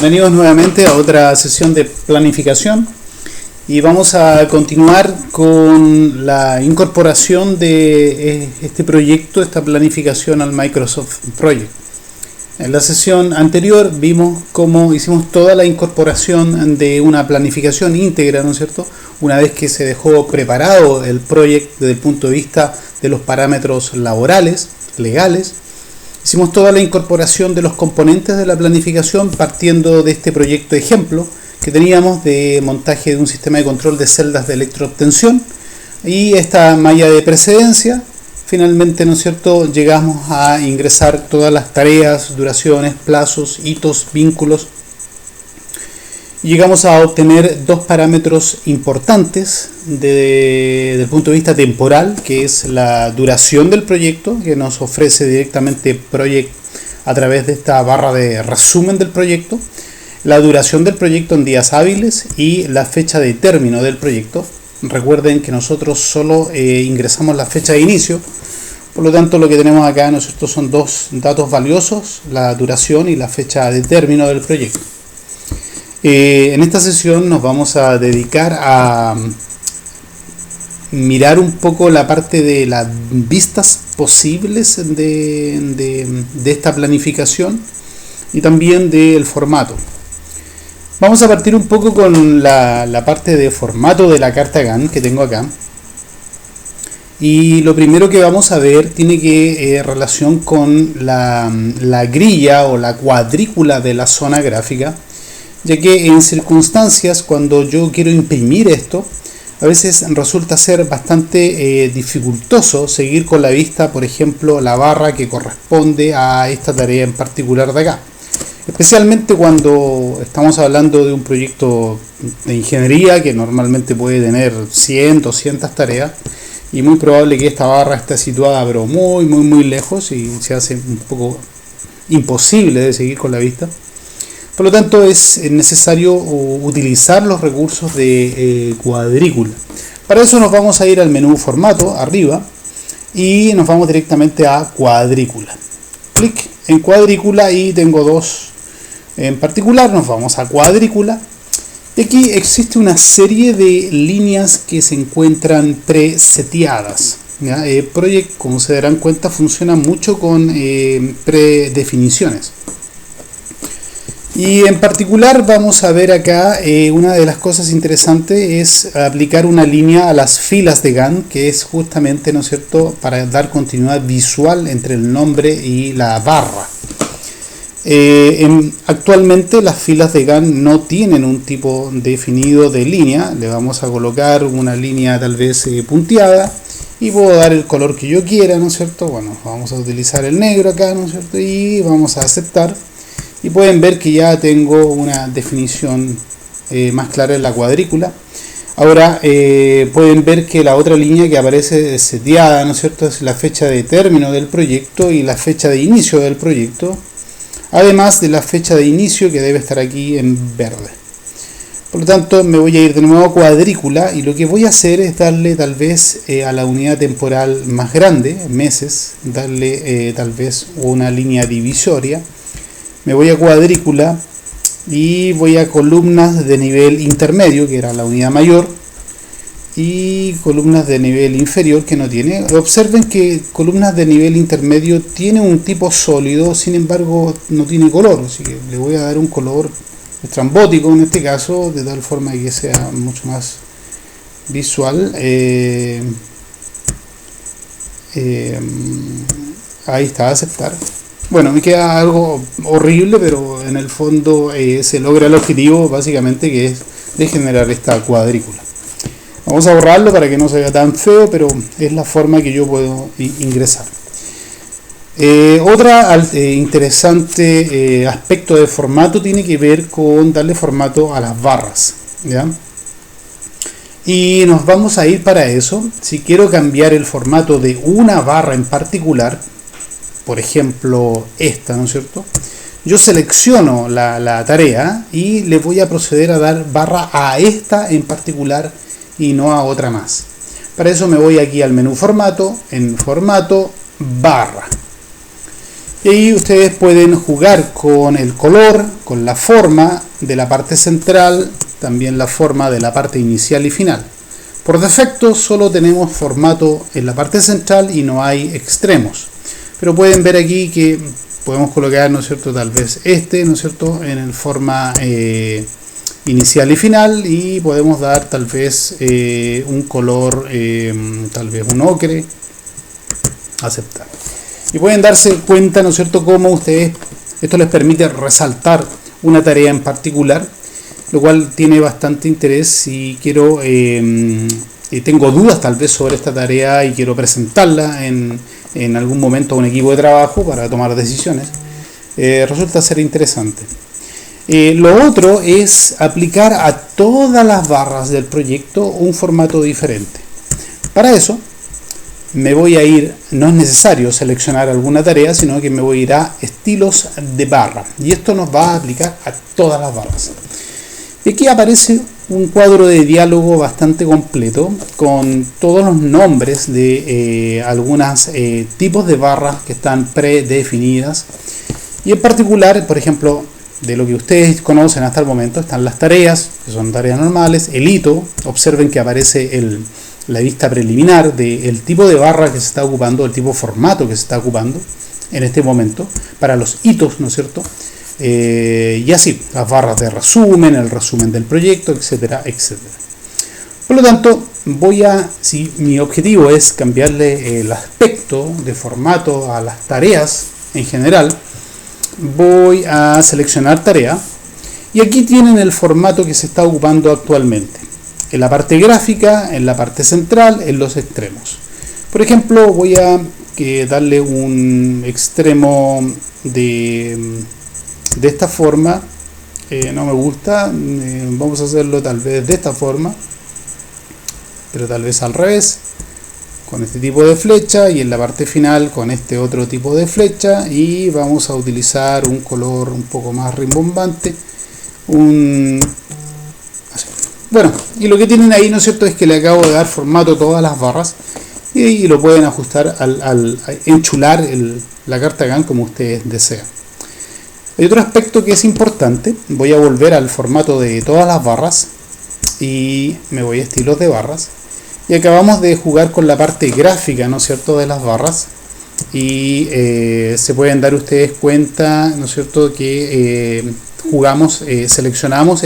Bienvenidos nuevamente a otra sesión de planificación y vamos a continuar con la incorporación de este proyecto, esta planificación al Microsoft Project. En la sesión anterior vimos cómo hicimos toda la incorporación de una planificación íntegra, ¿no es cierto? Una vez que se dejó preparado el proyecto desde el punto de vista de los parámetros laborales, legales. Hicimos toda la incorporación de los componentes de la planificación partiendo de este proyecto ejemplo que teníamos de montaje de un sistema de control de celdas de electroobtención y esta malla de precedencia. Finalmente, ¿no es cierto?, llegamos a ingresar todas las tareas, duraciones, plazos, hitos, vínculos. Y llegamos a obtener dos parámetros importantes desde el punto de vista temporal, que es la duración del proyecto, que nos ofrece directamente Project a través de esta barra de resumen del proyecto, la duración del proyecto en días hábiles y la fecha de término del proyecto. Recuerden que nosotros solo ingresamos la fecha de inicio, por lo tanto lo que tenemos acá, ¿no es cierto?, son dos datos valiosos, la duración y la fecha de término del proyecto. En esta sesión nos vamos a dedicar a mirar un poco la parte de las vistas posibles de esta planificación y también del formato. Vamos a partir un poco con la parte de formato de la carta Gantt que tengo acá. Y lo primero que vamos a ver tiene que relación con la grilla o la cuadrícula de la zona gráfica, ya que en circunstancias cuando yo quiero imprimir esto, a veces resulta ser bastante dificultoso seguir con la vista, por ejemplo, la barra que corresponde a esta tarea en particular de acá. Especialmente cuando estamos hablando de un proyecto de ingeniería que normalmente puede tener 100, 200 tareas y muy probable que esta barra esté situada pero muy lejos y se hace un poco imposible de seguir con la vista. Por lo tanto, es necesario utilizar los recursos de cuadrícula. Para eso nos vamos a ir al menú formato arriba y nos vamos directamente a cuadrícula. Clic en cuadrícula y tengo dos en particular. Nos vamos a cuadrícula y aquí existe una serie de líneas que se encuentran preseteadas. Project, como se darán cuenta, funciona mucho con predefiniciones. Y en particular vamos a ver acá una de las cosas interesantes es aplicar una línea a las filas de Gantt, que es justamente, ¿no es cierto?, para dar continuidad visual entre el nombre y la barra. Actualmente las filas de Gantt no tienen un tipo definido de línea. Le vamos a colocar una línea tal vez punteada y puedo dar el color que yo quiera, ¿no es cierto? Bueno, vamos a utilizar el negro acá, ¿no es cierto? Y vamos a aceptar. Y pueden ver que ya tengo una definición más clara en la cuadrícula. Ahora pueden ver que la otra línea que aparece seteada, ¿no es cierto?, es la fecha de término del proyecto y la fecha de inicio del proyecto, además de la fecha de inicio que debe estar aquí en verde. Por lo tanto, me voy a ir de nuevo a cuadrícula y lo que voy a hacer es darle tal vez a la unidad temporal más grande, meses, darle tal vez una línea divisoria. Me voy a cuadrícula y voy a columnas de nivel intermedio, que era la unidad mayor, y columnas de nivel inferior que no tiene. Observen que columnas de nivel intermedio tiene un tipo sólido, sin embargo no tiene color, así que le voy a dar un color estrambótico en este caso, de tal forma que sea mucho más visual. Ahí está, aceptar. Bueno, me queda algo horrible, pero en el fondo se logra el objetivo básicamente, que es de generar esta cuadrícula. Vamos a borrarlo para que no se vea tan feo, pero es la forma que yo puedo ingresar. Otra interesante aspecto de formato tiene que ver con darle formato a las barras, ¿ya? Y nos vamos a ir para eso. Si quiero cambiar el formato de una barra en particular, por ejemplo esta, ¿no es cierto?, yo selecciono la tarea y le voy a proceder a dar barra a esta en particular y no a otra más. Para eso me voy aquí al menú formato, en formato, barra. Y ahí ustedes pueden jugar con el color, con la forma de la parte central, también la forma de la parte inicial y final. Por defecto solo tenemos formato en la parte central y no hay extremos. Pero pueden ver aquí que podemos colocar, ¿no es cierto?, tal vez ¿no es cierto?, en el forma inicial y final, y podemos dar tal vez un color, tal vez un ocre, aceptar. Y pueden darse cuenta, ¿no es cierto?, cómo esto les permite resaltar una tarea en particular, lo cual tiene bastante interés si quiero, tengo dudas tal vez sobre esta tarea y quiero presentarla en algún momento a un equipo de trabajo para tomar decisiones. Resulta ser interesante. Lo otro es aplicar a todas las barras del proyecto un formato diferente. Para eso me voy a ir, no es necesario seleccionar alguna tarea, sino que me voy a ir a estilos de barra, y esto nos va a aplicar a todas las barras. Y aquí aparece un cuadro de diálogo bastante completo con todos los nombres de algunos tipos de barras que están predefinidas, y en particular, por ejemplo, de lo que ustedes conocen hasta el momento están las tareas, que son tareas normales, el hito. Observen que aparece la vista preliminar del tipo de barra que se está ocupando, el tipo de formato que se está ocupando en este momento para los hitos, ¿no es cierto? Y así, las barras de resumen, el resumen del proyecto, etcétera, etcétera. Por lo tanto, si mi objetivo es cambiarle el aspecto de formato a las tareas en general, voy a seleccionar tarea, y aquí tienen el formato que se está ocupando actualmente. En la parte gráfica, en la parte central, en los extremos. Por ejemplo, voy a darle un extremo de esta forma. No me gusta. Vamos a hacerlo tal vez de esta forma, pero tal vez al revés, con este tipo de flecha, y en la parte final con este otro tipo de flecha, y vamos a utilizar un color un poco más rimbombante, bueno, y lo que tienen ahí, ¿no es cierto?, es que le acabo de dar formato a todas las barras, y lo pueden ajustar al enchular la carta Gantt como ustedes desean. Hay otro aspecto que es importante. Voy a volver al formato de todas las barras y me voy a estilos de barras, y acabamos de jugar con la parte gráfica, ¿no es cierto?, de las barras, y se pueden dar ustedes cuenta, ¿no es cierto?, que seleccionamos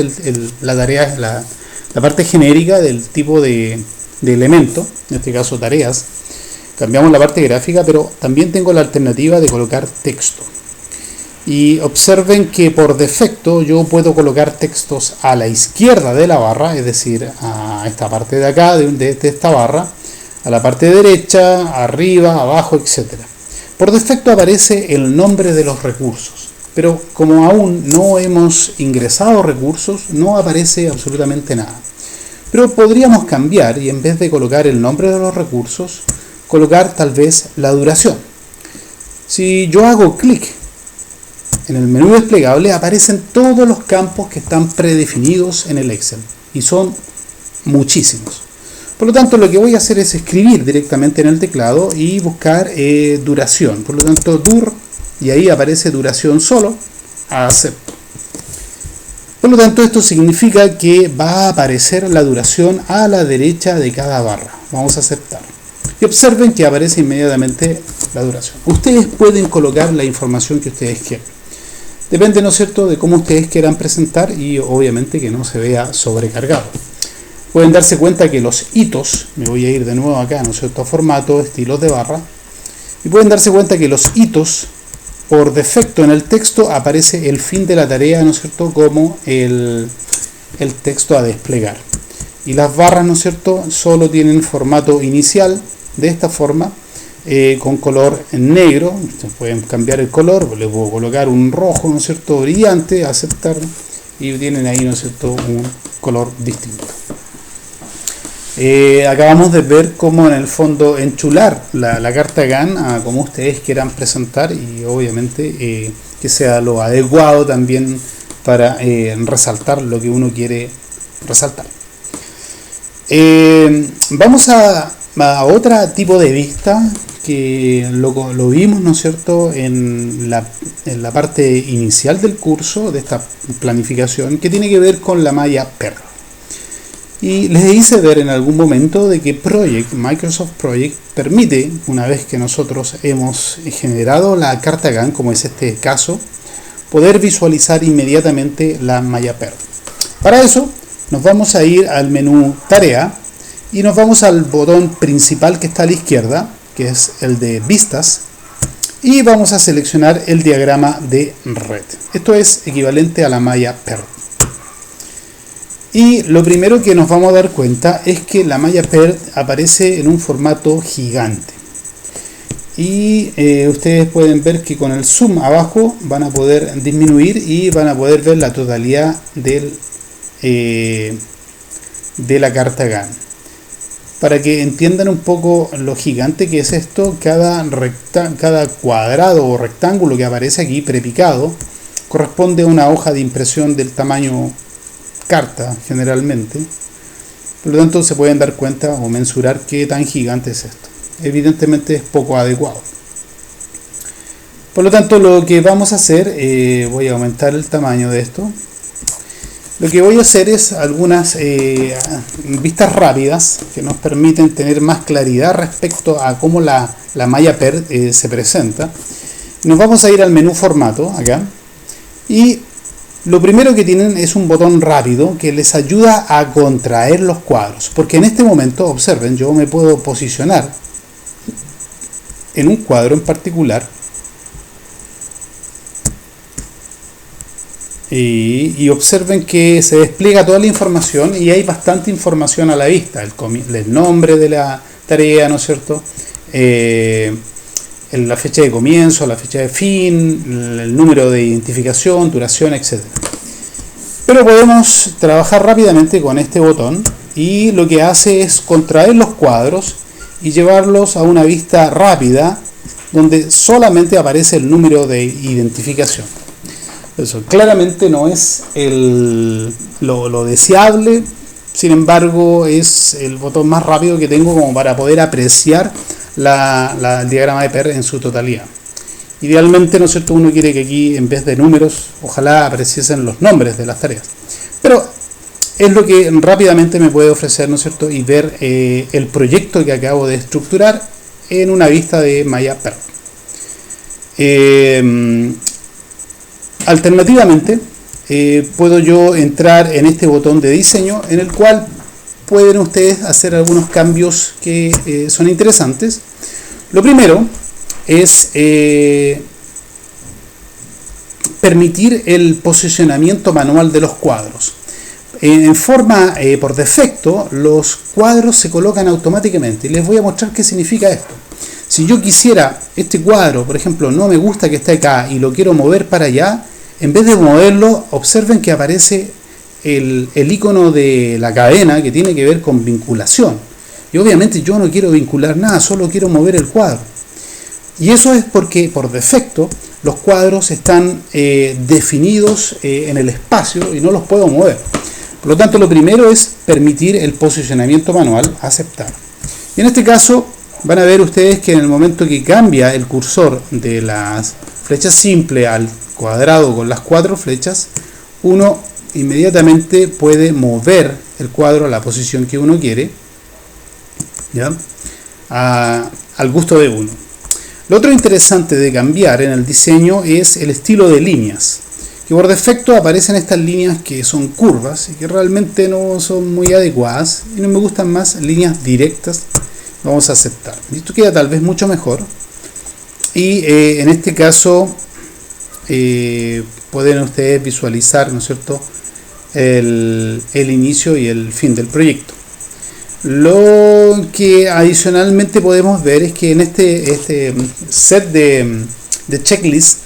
la tarea, la parte genérica del tipo de elemento, en este caso tareas. Cambiamos la parte gráfica, pero también tengo la alternativa de colocar texto. Y observen que por defecto yo puedo colocar textos a la izquierda de la barra, es decir, a esta parte de acá, de esta barra, a la parte derecha, arriba, abajo, etc. Por defecto aparece el nombre de los recursos, pero como aún no hemos ingresado recursos, no aparece absolutamente nada. Pero podríamos cambiar, y en vez de colocar el nombre de los recursos, colocar tal vez la duración. Si yo hago clic en el menú desplegable, aparecen todos los campos que están predefinidos en el Excel, y son muchísimos. Por lo tanto, lo que voy a hacer es escribir directamente en el teclado y buscar duración. Por lo tanto, dur, y ahí aparece duración solo, acepto. Por lo tanto, esto significa que va a aparecer la duración a la derecha de cada barra. Vamos a aceptar. Y observen que aparece inmediatamente la duración. Ustedes pueden colocar la información que ustedes quieran. Depende, ¿no es cierto?, de cómo ustedes quieran presentar, y obviamente que no se vea sobrecargado. Pueden darse cuenta que los hitos, me voy a ir de nuevo acá, ¿no es cierto?, a formato, estilos de barra, y pueden darse cuenta que los hitos, por defecto en el texto, aparece el fin de la tarea, ¿no es cierto?, como el texto a desplegar. Y las barras, ¿no es cierto?, solo tienen formato inicial, de esta forma, con color negro. Pueden cambiar el color, le puedo colocar un rojo, ¿no es cierto?, brillante, aceptar, y tienen ahí, ¿no es cierto?, un color distinto. Acabamos de ver cómo en el fondo enchular la carta Gantt a como ustedes quieran presentar, y obviamente que sea lo adecuado también para resaltar lo que uno quiere resaltar. Vamos a otro tipo de vista que lo vimos, ¿no es cierto?, en la parte inicial del curso de esta planificación, que tiene que ver con la malla PER. Y les hice ver en algún momento de que Microsoft Project permite, una vez que nosotros hemos generado la carta Gantt, como es este caso, poder visualizar inmediatamente la malla PER. Para eso nos vamos a ir al menú Tarea y nos vamos al botón principal que está a la izquierda, que es el de Vistas, y vamos a seleccionar el diagrama de red. Esto es equivalente a la malla PER. Y lo primero que nos vamos a dar cuenta es que la malla PER aparece en un formato gigante. Y ustedes pueden ver que con el zoom abajo van a poder disminuir y van a poder ver la totalidad de la carta Gantt. Para que entiendan un poco lo gigante que es esto, cada cuadrado o rectángulo que aparece aquí prepicado corresponde a una hoja de impresión del tamaño carta generalmente. Por lo tanto se pueden dar cuenta o mensurar qué tan gigante es esto. Evidentemente es poco adecuado. Por lo tanto, lo que vamos a hacer, voy a aumentar el tamaño de esto. Lo que voy a hacer es algunas vistas rápidas que nos permiten tener más claridad respecto a cómo la malla PER se presenta. Nos vamos a ir al menú Formato acá, y lo primero que tienen es un botón rápido que les ayuda a contraer los cuadros, porque en este momento, observen, yo me puedo posicionar en un cuadro en particular y observen que se despliega toda la información y hay bastante información a la vista, el nombre de la tarea, ¿no es cierto?, la fecha de comienzo, la fecha de fin, el número de identificación, duración, etc. Pero podemos trabajar rápidamente con este botón, y lo que hace es contraer los cuadros y llevarlos a una vista rápida donde solamente aparece el número de identificación. Eso claramente no es lo deseable, sin embargo es el botón más rápido que tengo como para poder apreciar el diagrama de PER en su totalidad. Idealmente, ¿no es cierto?, uno quiere que aquí en vez de números ojalá apareciesen los nombres de las tareas, pero es lo que rápidamente me puede ofrecer, ¿no es cierto?, y ver el proyecto que acabo de estructurar en una vista de malla PER. Alternativamente, puedo yo entrar en este botón de diseño, en el cual pueden ustedes hacer algunos cambios que son interesantes. Lo primero es permitir el posicionamiento manual de los cuadros. En forma por defecto, los cuadros se colocan automáticamente, y les voy a mostrar qué significa esto. Si yo quisiera este cuadro, por ejemplo, no me gusta que esté acá y lo quiero mover para allá, en vez de moverlo, observen que aparece el icono de la cadena que tiene que ver con vinculación. Y obviamente yo no quiero vincular nada, solo quiero mover el cuadro. Y eso es porque por defecto los cuadros están definidos en el espacio y no los puedo mover. Por lo tanto, lo primero es permitir el posicionamiento manual, aceptar. Y en este caso van a ver ustedes que en el momento que cambia el cursor de las flechas simple al cuadrado con las 4 flechas, uno inmediatamente puede mover el cuadro a la posición que uno quiere, ¿ya?, al gusto de uno. Lo otro interesante de cambiar en el diseño es el estilo de líneas, que por defecto aparecen estas líneas que son curvas y que realmente no son muy adecuadas, y no me gustan más líneas directas. Vamos a aceptar. Esto queda tal vez mucho mejor, y en este caso pueden ustedes visualizar, ¿no es cierto?, el inicio y el fin del proyecto. Lo que adicionalmente podemos ver es que en este set de checklist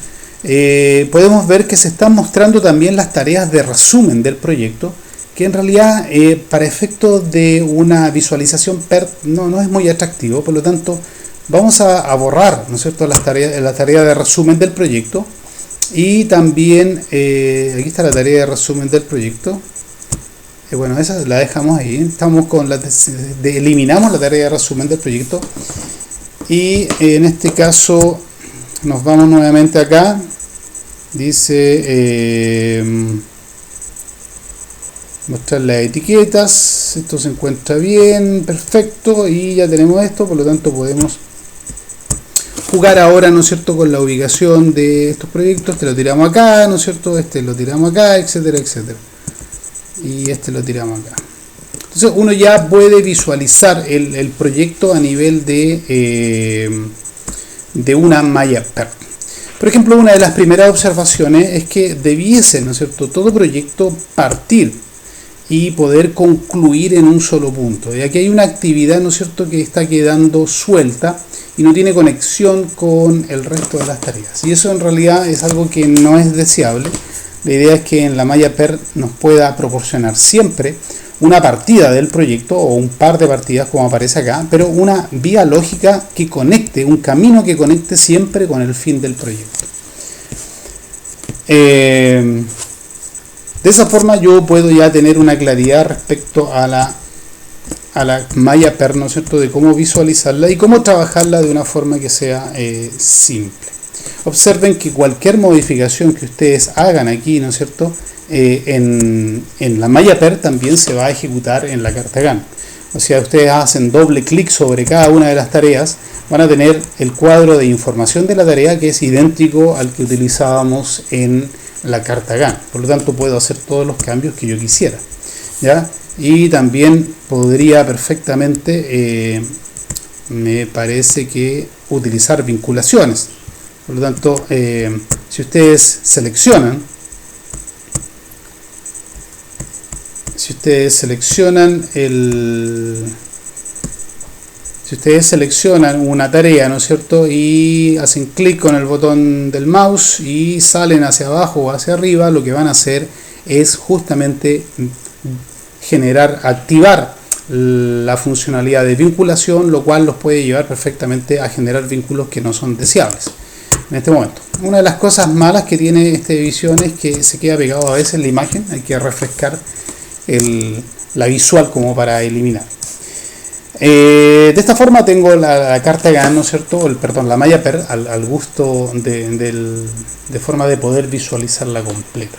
podemos ver que se están mostrando también las tareas de resumen del proyecto, que en realidad para efectos de una visualización PER no es muy atractivo. Por lo tanto, vamos a borrar, ¿no es cierto?, la tarea de resumen del proyecto. Y también aquí está la tarea de resumen del proyecto. Bueno, esa la dejamos ahí. Estamos con eliminamos la tarea de resumen del proyecto Y en este caso nos vamos nuevamente acá, dice mostrar las etiquetas, esto se encuentra bien, perfecto, y ya tenemos esto, por lo tanto podemos jugar ahora, ¿no es cierto?, con la ubicación de estos proyectos. Este lo tiramos acá, ¿no es cierto?, este lo tiramos acá, etcétera, etcétera, y este lo tiramos acá. Entonces uno ya puede visualizar el proyecto a nivel de una malla PERT. Por ejemplo, una de las primeras observaciones es que debiese, ¿no es cierto?, todo proyecto partir y poder concluir en un solo punto. Y aquí hay una actividad, ¿no es cierto?, que está quedando suelta y no tiene conexión con el resto de las tareas. Y eso en realidad es algo que no es deseable. La idea es que en la malla PERT nos pueda proporcionar siempre una partida del proyecto o un par de partidas como aparece acá, pero una vía lógica que conecte, un camino que conecte siempre con el fin del proyecto. De esa forma yo puedo ya tener una claridad respecto a la malla PERT, ¿no es cierto?, de cómo visualizarla y cómo trabajarla de una forma que sea simple. Observen que cualquier modificación que ustedes hagan aquí, ¿no es cierto?, en la malla PERT también se va a ejecutar en la carta Gantt. O sea, ustedes hacen doble clic sobre cada una de las tareas, van a tener el cuadro de información de la tarea que es idéntico al que utilizábamos en la carta Gantt. Por lo tanto, puedo hacer todos los cambios que yo quisiera, ¿ya? Y también podría perfectamente, me parece que utilizar vinculaciones. Por lo tanto, si ustedes seleccionan una tarea, ¿no es cierto?, y hacen clic con el botón del mouse y salen hacia abajo o hacia arriba, lo que van a hacer es justamente activar la funcionalidad de vinculación, lo cual los puede llevar perfectamente a generar vínculos que no son deseables en este momento. Una de las cosas malas que tiene esta división es que se queda pegado a veces la imagen, hay que refrescar la visual como para eliminar. De esta forma tengo la carta Gantt, ¿no es cierto?, la malla PERT al gusto de forma de poder visualizarla completa.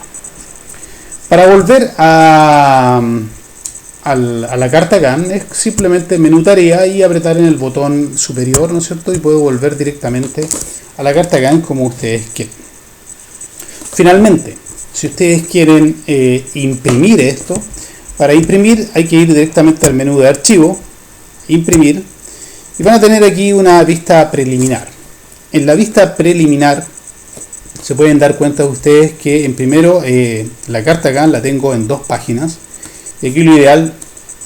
Para volver a la carta Gantt es simplemente menú tarea y apretar en el botón superior, ¿no es cierto?, y puedo volver directamente a la carta Gantt como ustedes quieren. Finalmente, si ustedes quieren imprimir esto, para imprimir hay que ir directamente al menú de archivo, imprimir, y van a tener aquí una vista preliminar. En la vista preliminar se pueden dar cuenta ustedes que en primero la carta Gantt la tengo en 2 páginas, y aquí lo ideal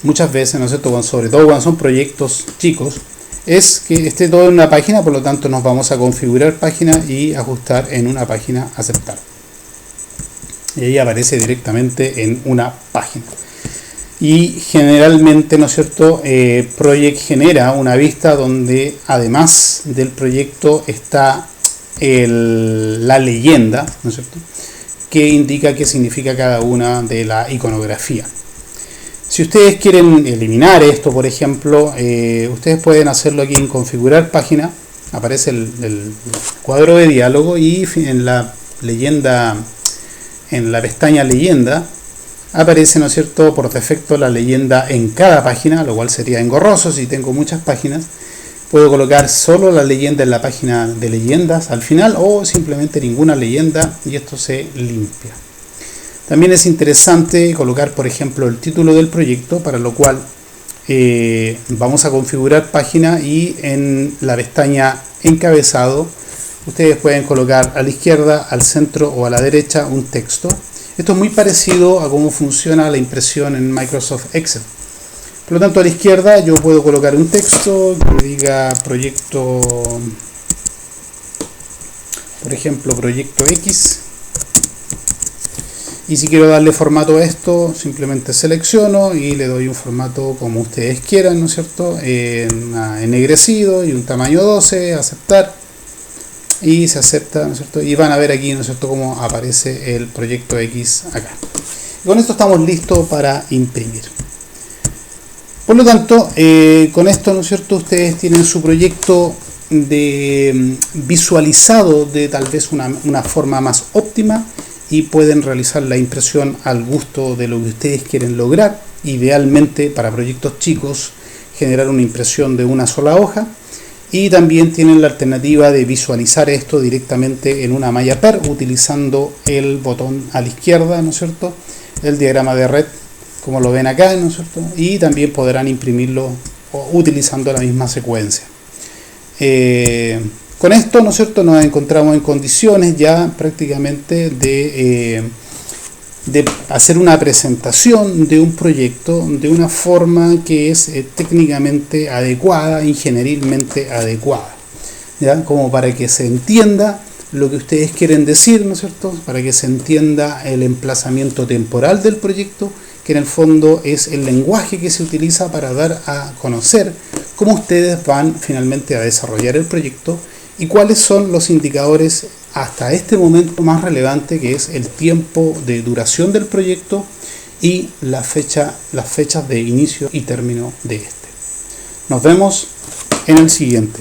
muchas veces, ¿no es cierto?, sobre todo cuando son proyectos chicos, es que esté todo en una página. Por lo tanto nos vamos a configurar página y ajustar en una página, aceptar, y ahí aparece directamente en una página. Y generalmente, ¿no es cierto?, Project genera una vista donde además del proyecto está la leyenda, ¿no es cierto?, que indica qué significa cada una de la iconografía. Si ustedes quieren eliminar esto, por ejemplo, ustedes pueden hacerlo aquí en configurar página, aparece el cuadro de diálogo y en la leyenda, en la pestaña leyenda, aparece, ¿no es cierto?, por defecto la leyenda en cada página, lo cual sería engorroso. Si tengo muchas páginas, puedo colocar solo la leyenda en la página de leyendas al final, o simplemente ninguna leyenda, y esto se limpia. También es interesante colocar, por ejemplo, el título del proyecto, para lo cual vamos a configurar página, y en la pestaña encabezado ustedes pueden colocar a la izquierda, al centro o a la derecha un texto. Esto es muy parecido a cómo funciona la impresión en Microsoft Excel. Por lo tanto, a la izquierda yo puedo colocar un texto que diga proyecto, por ejemplo, proyecto X. Y si quiero darle formato a esto, simplemente selecciono y le doy un formato como ustedes quieran, ¿no es cierto?, ennegrecido y un tamaño 12, aceptar. Y se acepta, ¿no es cierto?, y van a ver aquí, ¿no es cierto?, cómo aparece el proyecto X acá. Y con esto estamos listos para imprimir. Por lo tanto, con esto, ¿no es cierto?, ustedes tienen su proyecto de visualizado de tal vez una forma más óptima, y pueden realizar la impresión al gusto de lo que ustedes quieren lograr. Idealmente para proyectos chicos, generar una impresión de una sola hoja, y también tienen la alternativa de visualizar esto directamente en una malla PER utilizando el botón a la izquierda, ¿no es cierto?, el diagrama de red, como lo ven acá, ¿no es cierto?, y también podrán imprimirlo utilizando la misma secuencia. Con esto, ¿no es cierto?, nos encontramos en condiciones ya prácticamente de hacer una presentación de un proyecto de una forma que es técnicamente adecuada, ingenierilmente adecuada, ¿ya?, como para que se entienda lo que ustedes quieren decir, ¿no es cierto?, para que se entienda el emplazamiento temporal del proyecto, que en el fondo es el lenguaje que se utiliza para dar a conocer cómo ustedes van finalmente a desarrollar el proyecto y cuáles son los indicadores hasta este momento más relevante, que es el tiempo de duración del proyecto y las fechas de inicio y término de este. Nos vemos en el siguiente.